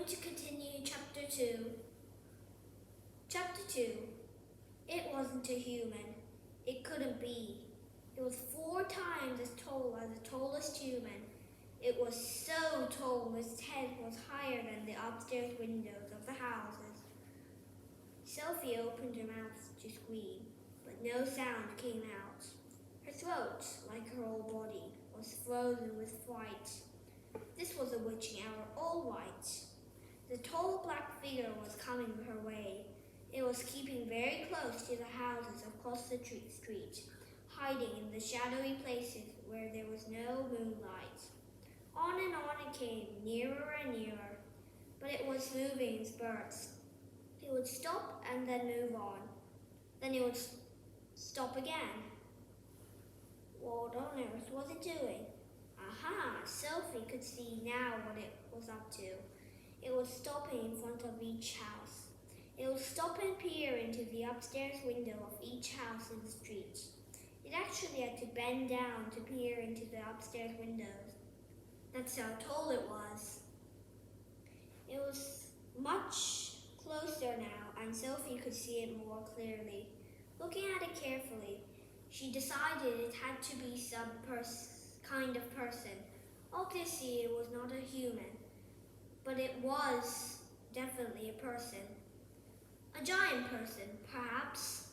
going to continue Chapter 2. Chapter 2. It wasn't a human. It couldn't be. It was 4 times as tall as the tallest human. It was so tall its head was higher than the upstairs windows of the houses. Sophie opened her mouth to scream, but no sound came out. Her throat, like her whole body, was frozen with fright. This was a witching hour, all right. The tall black figure was coming her way. It was keeping very close to the houses across the street, hiding in the shadowy places where there was no moonlight. On it came, nearer and nearer, but it was moving in spurts. It would stop and then move on. Then it would stop again. What on earth was it doing? Aha! Sophie could see now what it was up to. It was stopping in front of each house. It would stop and peer into the upstairs window of each house in the street. It actually had to bend down to peer into the upstairs windows. That's how tall it was. It was much closer now, and Sophie could see it more clearly. Looking at it carefully, she decided it had to be some kind of person. Obviously, it was not a human, but it was definitely a person. A giant person, perhaps.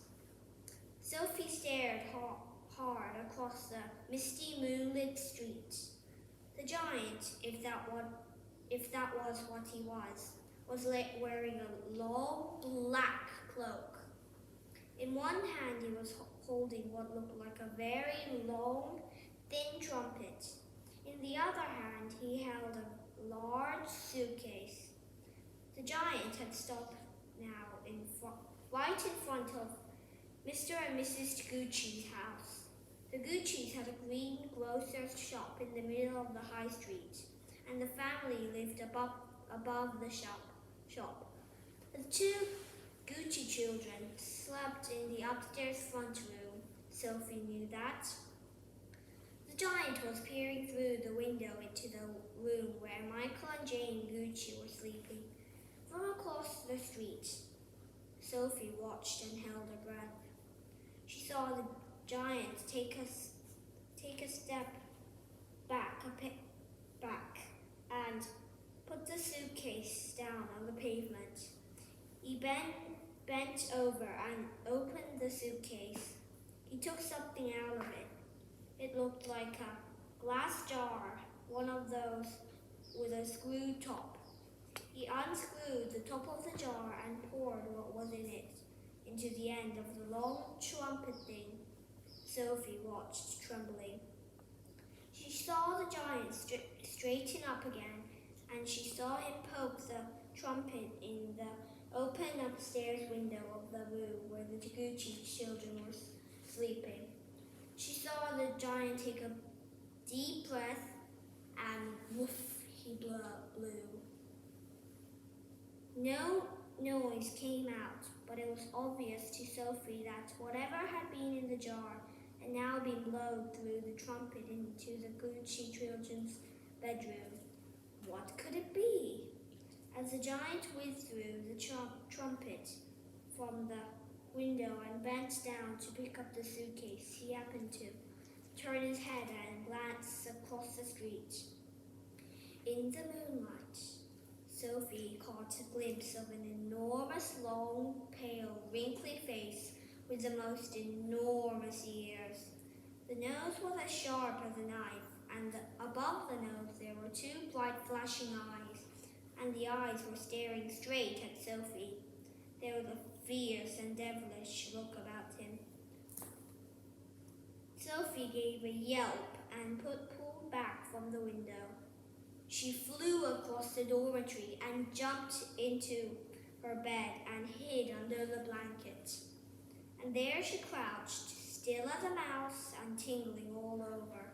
Sophie stared hard across the misty moonlit street. The giant, if that was what he was wearing a long black cloak. In one hand he was holding what looked like a very long, thin trumpet. In the other hand he held a large suitcase. The giant had stopped now right in front of Mr. and Mrs. Gucci's house. The Guccis had a green grocer's shop in the middle of the high street, and the family lived above the shop. The 2 Gucci children slept in the upstairs front room. Sophie knew that. The giant was peering through the window into the room where Michael and Jane Gucci were sleeping. From across the street, Sophie watched and held her breath. She saw the giant take a step back and put the suitcase down on the pavement. He bent over and opened the suitcase. He took something out of it. It looked like a glass jar, one of those with a screw top. He unscrewed the top of the jar and poured what was in it into the end of the long trumpet thing. Sophie watched, trembling. She saw the giant straighten up again, and she saw him poke the trumpet in the open upstairs window of the room where the Gucci children were sleeping. She saw the giant take a deep breath, and woof, he blew. No noise came out, but it was obvious to Sophie that whatever had been in the jar had now been blown through the trumpet into the Gucci children's bedroom. What could it be? As the giant withdrew the trumpet from the window and bent down to pick up the suitcase, he happened to turn his head and glance across the street. In the moonlight, Sophie caught a glimpse of an enormous, long, pale, wrinkly face with the most enormous ears. The nose was as sharp as a knife, and above the nose there were 2 bright flashing eyes, and the eyes were staring straight at Sophie. There was a fierce and devilish look about him. Sophie gave a yelp and pulled back from the window. She flew across the dormitory and jumped into her bed and hid under the blanket. And there she crouched, still as a mouse and tingling all over.